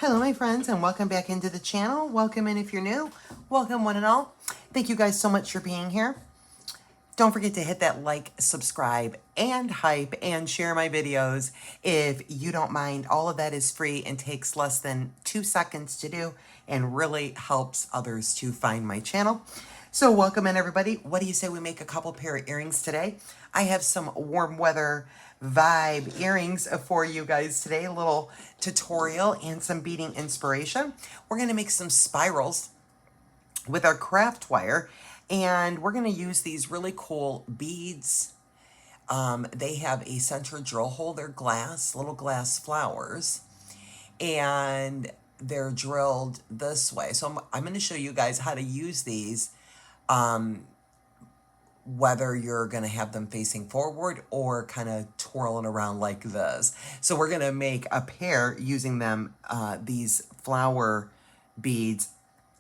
Hello my friends, and welcome back into the channel. Welcome in if you're new. Welcome one and all. Thank you guys so much for being here. Don't forget to hit that like, subscribe, and hype, and share my videos if you don't mind. All of that is free and takes less than 2 seconds to do and really helps others to find my channel. So welcome in everybody. What do you say we make a couple pair of earrings today? I have some warm weather vibe earrings for you guys today. A little tutorial and some beading inspiration. We're going to make some spirals with our craft wire, and we're going to use these really cool beads. They have a center drill hole. They're glass, little glass flowers, and they're drilled this way. So I'm going to show you guys how to use these, whether you're going to have them facing forward or kind of twirling around like this. So we're going to make a pair using them, these flower beads,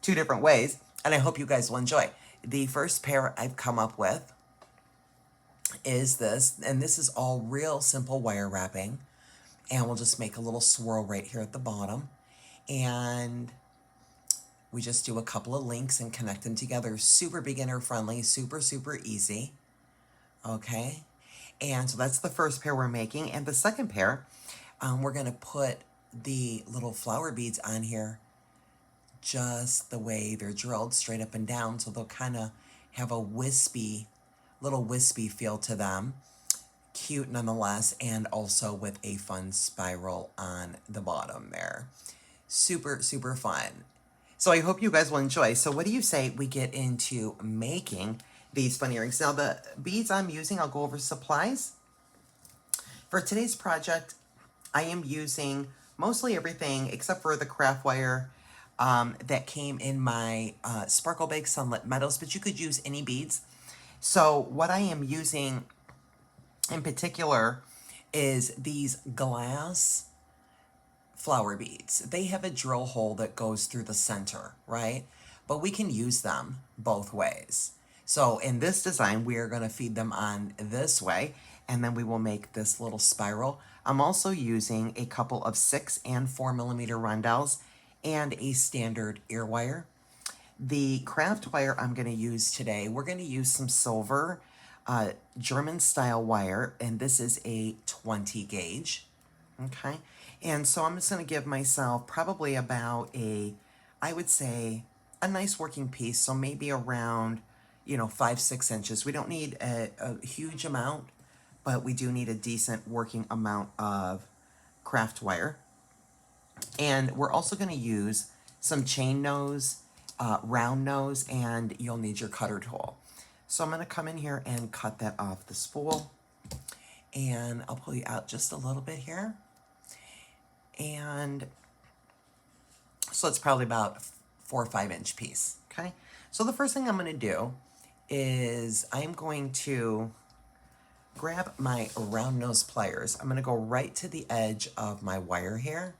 two different ways, and I hope you guys will enjoy. The first pair I've come up with is this, and this is all real simple wire wrapping, and we'll just make a little swirl right here at the bottom, and we just do a couple of links and connect them together. Super beginner friendly, super easy. Okay, and so that's the first pair we're making. And the second pair, we're gonna put the little flower beads on here just the way they're drilled, straight up and down, so they'll kind of have a little wispy feel to them. Cute nonetheless, and also with a fun spiral on the bottom there. Super fun. So I hope you guys will enjoy. So what do you say we get into making these fun earrings? Now the beads I'm using, I'll go over supplies. For today's project, I am using mostly everything except for the craft wire that came in my Sparkle Bake Sunlit Meadows, but you could use any beads. So what I am using in particular is these glass flower beads. They have a drill hole that goes through the center, right? But we can use them both ways. So in this design, we are going to feed them on this way, and then we will make this little spiral. I'm also using a couple of 6 and 4 millimeter rondelles and a standard ear wire. The craft wire I'm going to use today, we're going to use some silver German style wire, and this is a 20 gauge. Okay, and so I'm just going to give myself probably about I would say, a nice working piece. So maybe around, 5-6 inches. We don't need a huge amount, but we do need a decent working amount of craft wire. And we're also going to use some chain nose, round nose, and you'll need your cutter tool. So I'm going to come in here and cut that off the spool. And I'll pull you out just a little bit here. And so it's probably about 4 or 5 inch piece. Okay. So the first thing I'm going to do is I'm going to grab my round nose pliers. I'm going to go right to the edge of my wire here.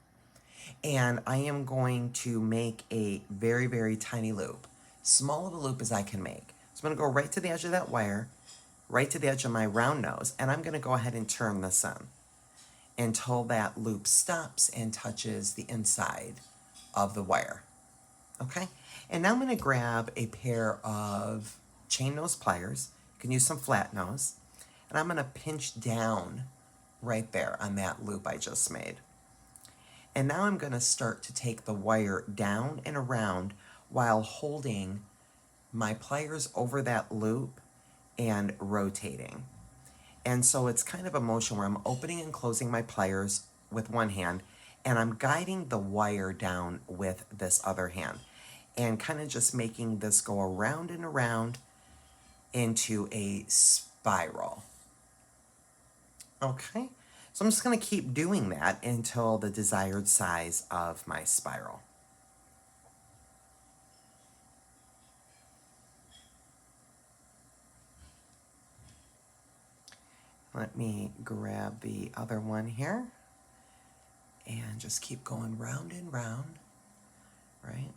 And I am going to make a very tiny loop. Small of a loop as I can make. So I'm going to go right to the edge of that wire, right to the edge of my round nose, and I'm going to go ahead and turn this in until that loop stops and touches the inside of the wire. Okay? And now I'm going to grab a pair of chain nose pliers. You can use some flat nose. And I'm going to pinch down right there on that loop I just made. And now I'm going to start to take the wire down and around while holding my pliers over that loop and rotating. And so it's kind of a motion where I'm opening and closing my pliers with one hand, and I'm guiding the wire down with this other hand, and kind of just making this go around and around into a spiral. Okay, so I'm just going to keep doing that until the desired size of my spiral. Let me grab the other one here and just keep going round and round, right?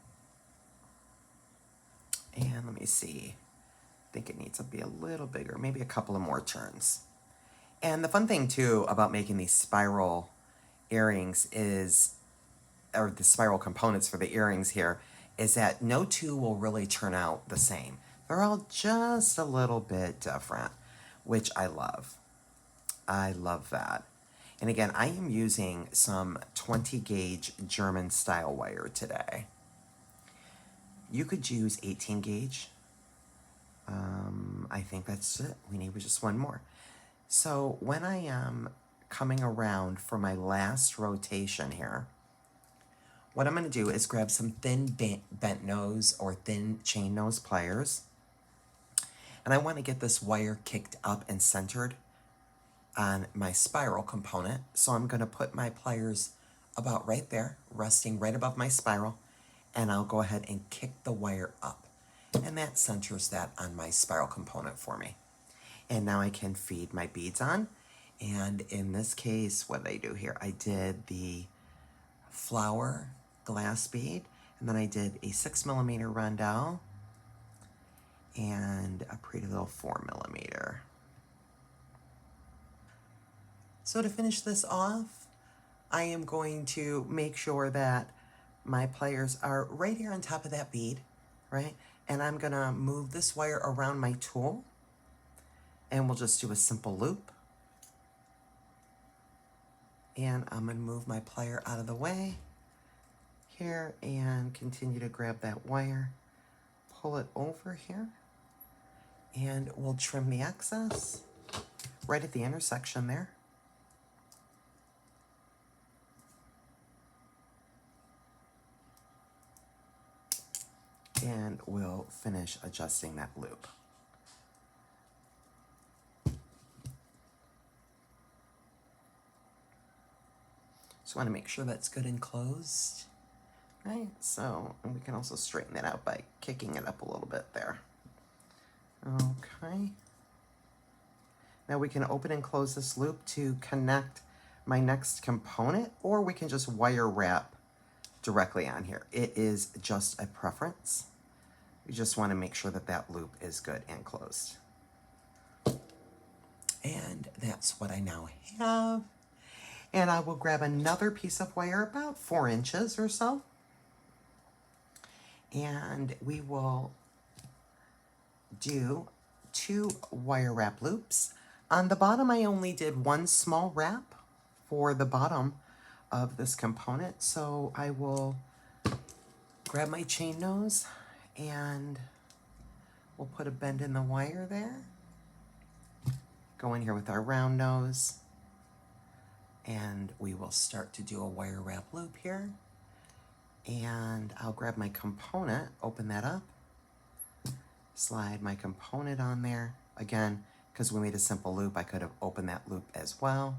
And let me see. I think it needs to be a little bigger, maybe a couple of more turns. And the fun thing too about making these spiral earrings is or the spiral components for the earrings here, is that no two will really turn out the same. They're all just a little bit different, which I love. I love that. And again, I am using some 20 gauge German style wire today. You could use 18 gauge. I think that's it. We need just one more. So when I am coming around for my last rotation here, what I'm going to do is grab some thin bent nose or thin chain nose pliers. And I want to get this wire kicked up and centered on my spiral component. So I'm going to put my pliers about right there, resting right above my spiral, and I'll go ahead and kick the wire up. And that centers that on my spiral component for me. And now I can feed my beads on. And in this case, what did I do here? I did the flower glass bead, and then I did a 6mm rondelle and a pretty little 4mm. So to finish this off, I am going to make sure that my pliers are right here on top of that bead, right? And I'm gonna move this wire around my tool, and we'll just do a simple loop. And I'm gonna move my plier out of the way here and continue to grab that wire, pull it over here, and we'll trim the excess right at the intersection there. And we'll finish adjusting that loop. Just want to make sure that's good and closed, right? So, and we can also straighten that out by kicking it up a little bit there. Okay. Now we can open and close this loop to connect my next component, or we can just wire wrap directly on here. It is just a preference. We just want to make sure that that loop is good and closed. And that's what I now have. And I will grab another piece of wire about 4 inches or so. And we will do 2 wire wrap loops. On the bottom, I only did 1 small wrap for the bottom of this component. So I will grab my chain nose and we'll put a bend in the wire there. Go in here with our round nose. And we will start to do a wire wrap loop here. And I'll grab my component, open that up, slide my component on there. Again, because we made a simple loop, I could have opened that loop as well.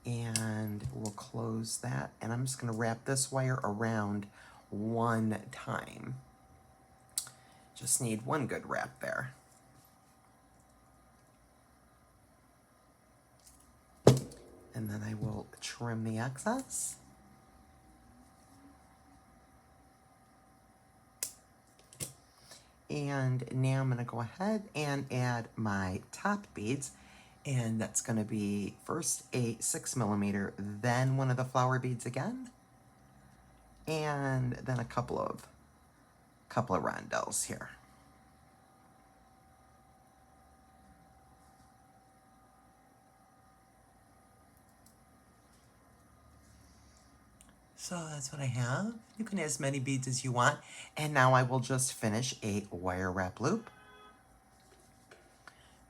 And we'll close that. And I'm just gonna wrap this wire around 1 time. Just need 1 good wrap there. And then I will trim the excess. And now I'm gonna go ahead and add my top beads. And that's gonna be first a 6mm, then one of the flower beads again. And then a couple of rondelles here. So that's what I have. You can add as many beads as you want. And now I will just finish a wire wrap loop,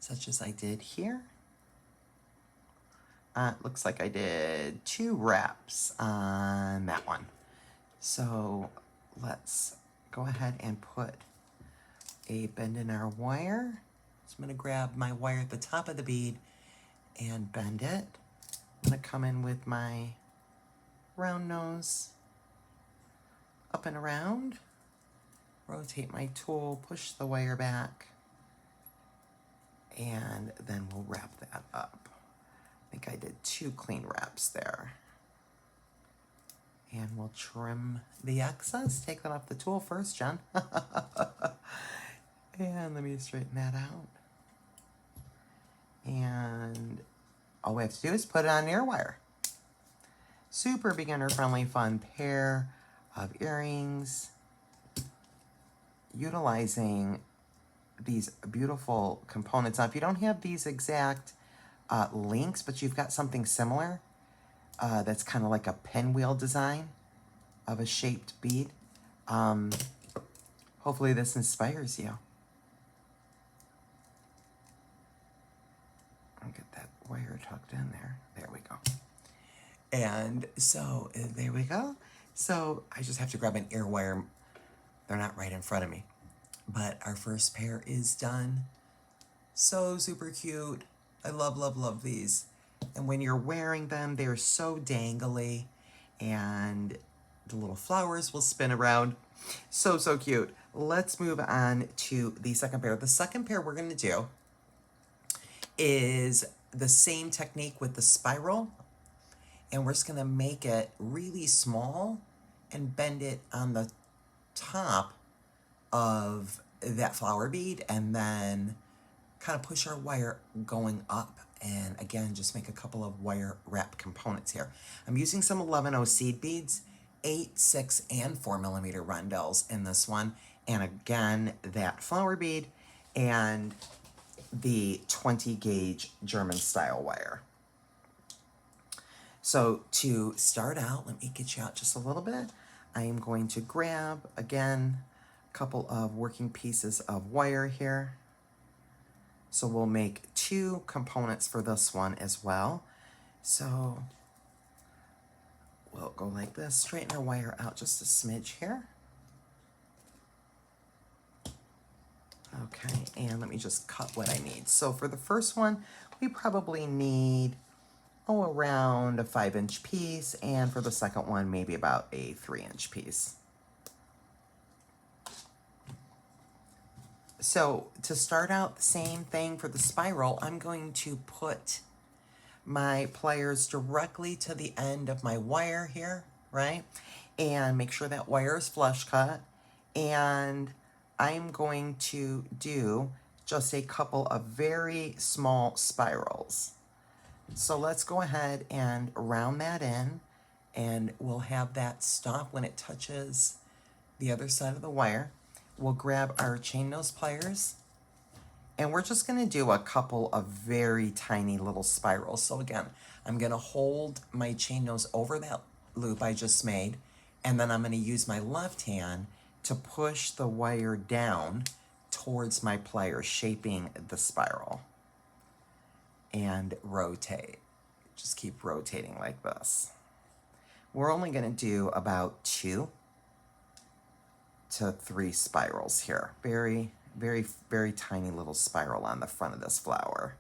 such as I did here. It looks like I did 2 wraps on that one. So let's go ahead and put a bend in our wire. So I'm gonna grab my wire at the top of the bead and bend it. I'm gonna come in with my round nose, up and around, rotate my tool, push the wire back, and then we'll wrap that up. I think I did 2 clean wraps there. And we'll trim the excess. Take that off the tool first, Jen. And let me straighten that out. And all we have to do is put it on air wire. super beginner friendly fun pair of earrings utilizing these beautiful components. Now, if you don't have these exact links, but you've got something similar that's kind of like a pinwheel design of a shaped bead, hopefully this inspires you. I'll get that wire tucked in there. There we go. And so there we go. So I just have to grab an ear wire. They're not right in front of me. But our first pair is done. So super cute. I love, love, love these. And when you're wearing them, they're so dangly. And the little flowers will spin around. So, so cute. Let's move on to the second pair. The second pair we're going to do is the same technique with the spiral. And we're just going to make it really small and bend it on the top of that flower bead, and then kind of push our wire going up, and again just make a couple of wire wrap components here. I'm using some 11/0 seed beads, 8, 6, and 4mm rondelles in this one, and again that flower bead and the 20 gauge German style wire. So to start out, let me get you out just a little bit. I am going to grab, again, a couple of working pieces of wire here. So we'll make 2 components for this one as well. So we'll go like this, straighten our wire out just a smidge here. Okay, and let me just cut what I need. So for the first one, we probably need around a 5-inch piece, and for the second one, maybe about a 3-inch piece. So to start out, the same thing for the spiral, I'm going to put my pliers directly to the end of my wire here, right? And make sure that wire is flush cut. And I'm going to do just a couple of very small spirals. So let's go ahead and round that in, and we'll have that stop when it touches the other side of the wire. We'll grab our chain nose pliers, and we're just going to do a couple of very tiny little spirals. So again, I'm going to hold my chain nose over that loop I just made, and then I'm going to use my left hand to push the wire down towards my pliers, shaping the spiral. And rotate. Just keep rotating like this. We're only going to do about 2 to 3 spirals here. Very, very, very tiny little spiral on the front of this flower.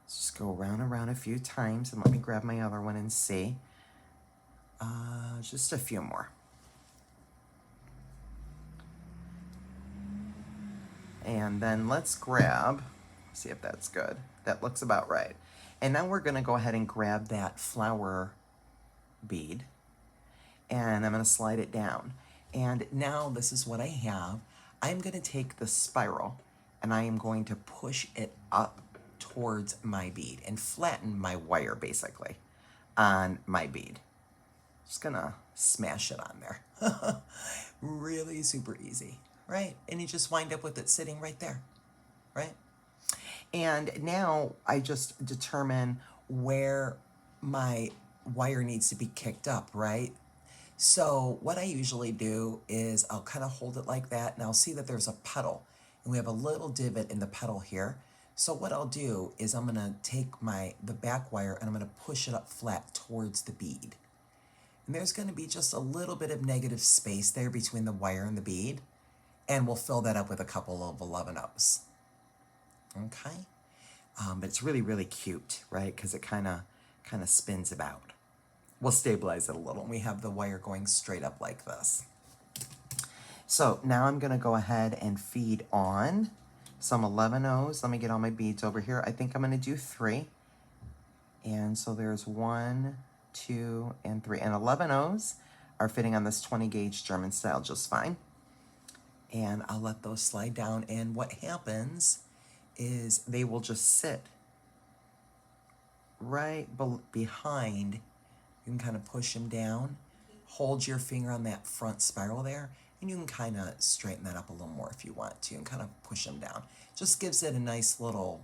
Let's just go around and around a few times, and let me grab my other one and see. Just a few more. And then let's grab, see if that's good. That looks about right. And now we're going to go ahead and grab that flower bead, and I'm going to slide it down. And now this is what I have. I'm going to take the spiral, and I am going to push it up towards my bead and flatten my wire basically on my bead. Just going to smash it on there. Really super easy, right? And you just wind up with it sitting right there, right? And now I just determine where my wire needs to be kicked up, right? So what I usually do is I'll kind of hold it like that, and I'll see that there's a petal, and we have a little divot in the petal here. So what I'll do is I'm going to take the back wire, and I'm going to push it up flat towards the bead. And there's going to be just a little bit of negative space there between the wire and the bead, and we'll fill that up with a couple of 11/0s. Okay, but it's really, really cute, right? Because it kind of spins about. We'll stabilize it a little, and we have the wire going straight up like this. So now I'm going to go ahead and feed on some 11/0s. Let me get all my beads over here. I think I'm going to do 3. And so there's 1, 2, and 3. And 11/0s are fitting on this 20 gauge German style just fine. And I'll let those slide down, and what happens is they will just sit right behind You can kind of push them down, hold your finger on that front spiral there, and you can kind of straighten that up a little more if you want to, and kind of push them down. Just gives it a nice little,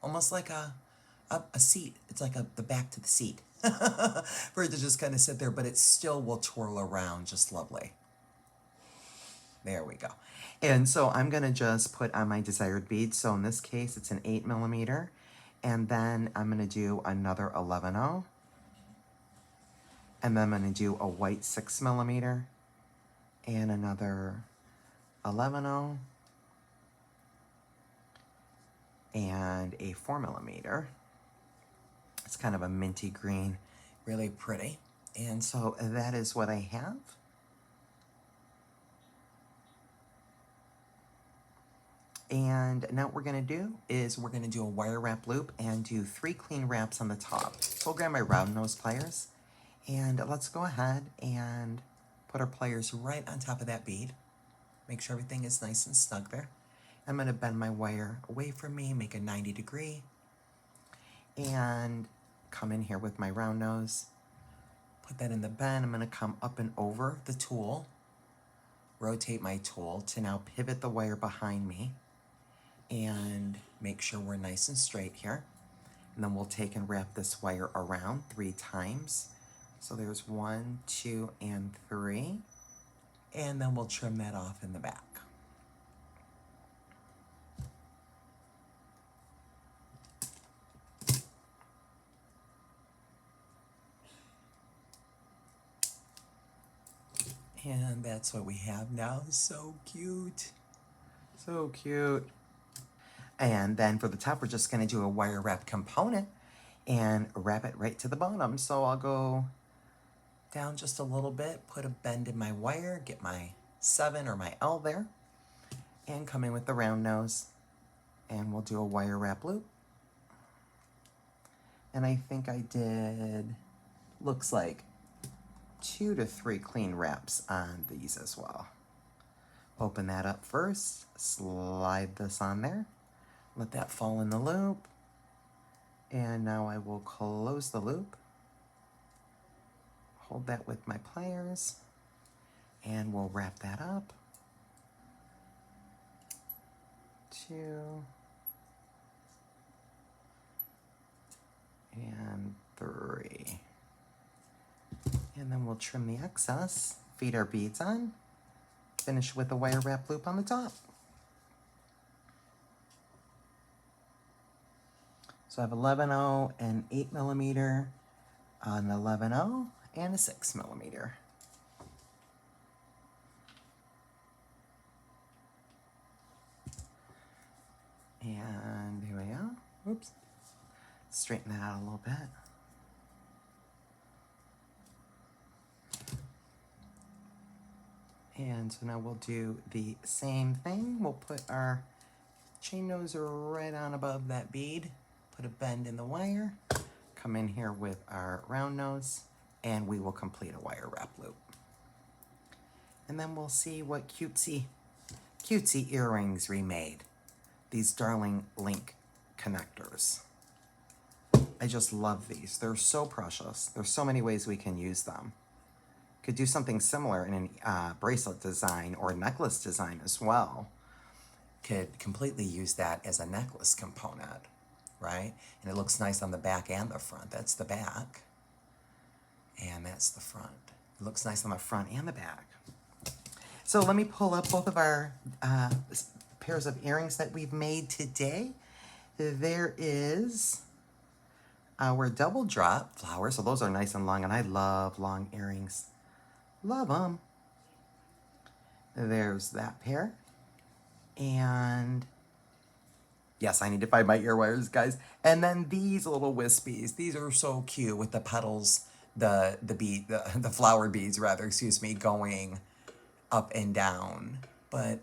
almost like a seat. It's like the back to the seat for it to just kind of sit there, but it still will twirl around just lovely. There we go. And so I'm gonna just put on my desired bead. So in this case, it's an 8mm. And then I'm gonna do another 11/0. And then I'm gonna do a white 6mm and another 11/0 and a 4mm. It's kind of a minty green, really pretty. And so that is what I have. And now what we're gonna do is we're gonna do a wire wrap loop and do 3 clean wraps on the top. So I'll grab my round nose pliers and let's go ahead and put our pliers right on top of that bead. Make sure everything is nice and snug there. I'm gonna bend my wire away from me, make a 90°, and come in here with my round nose. Put that in the bend. I'm gonna come up and over the tool, rotate my tool to now pivot the wire behind me and make sure we're nice and straight here. And then we'll take and wrap this wire around 3 times. So there's 1, 2, and 3. And then we'll trim that off in the back. And that's what we have now. So cute. So cute. And then for the top, we're just gonna do a wire wrap component and wrap it right to the bottom. So I'll go down just a little bit, put a bend in my wire, get my 7 or my L there, and come in with the round nose, and we'll do a wire wrap loop. And I think I did, looks like 2 to 3 clean wraps on these as well. Open that up first, slide this on there, let that fall in the loop, and now I will close the loop, hold that with my pliers, and we'll wrap that up. 2 and 3. And then we'll trim the excess, feed our beads on, finish with a wire wrap loop on the top. So I have 11/0 and 8mm, an 11/0 and a 6mm. And here we go. Oops. Straighten that out a little bit. And so now we'll do the same thing. We'll put our chain nose right on above that bead, put a bend in the wire, come in here with our round nose, and we will complete a wire wrap loop. And then we'll see what cutesy earrings we made. These darling link connectors. I just love these. They're so precious. There's so many ways we can use them. Could do something similar in a bracelet design or necklace design as well. Could completely use that as a necklace component, right? And it looks nice on the back and the front. That's the back. And that's the front. It looks nice on the front and the back. So let me pull up both of our pairs of earrings that we've made today. There is our double drop flowers. So those are nice and long, and I love long earrings. Love them. There's that pair. And yes, I need to find my ear wires, guys. And then these little wispies. These are so cute with the petals, the flower beads rather, excuse me, going up and down. But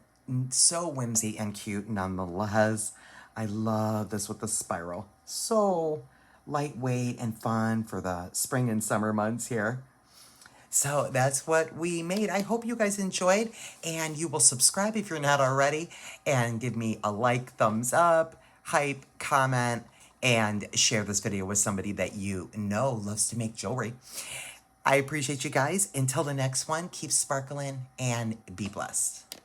so whimsy and cute nonetheless. I love this with the spiral. So lightweight and fun for the spring and summer months here. So that's what we made. I hope you guys enjoyed, and you will subscribe if you're not already, and give me a like, thumbs up, hype, comment, and share this video with somebody that you know loves to make jewelry. I appreciate you guys. Until the next one, keep sparkling and be blessed.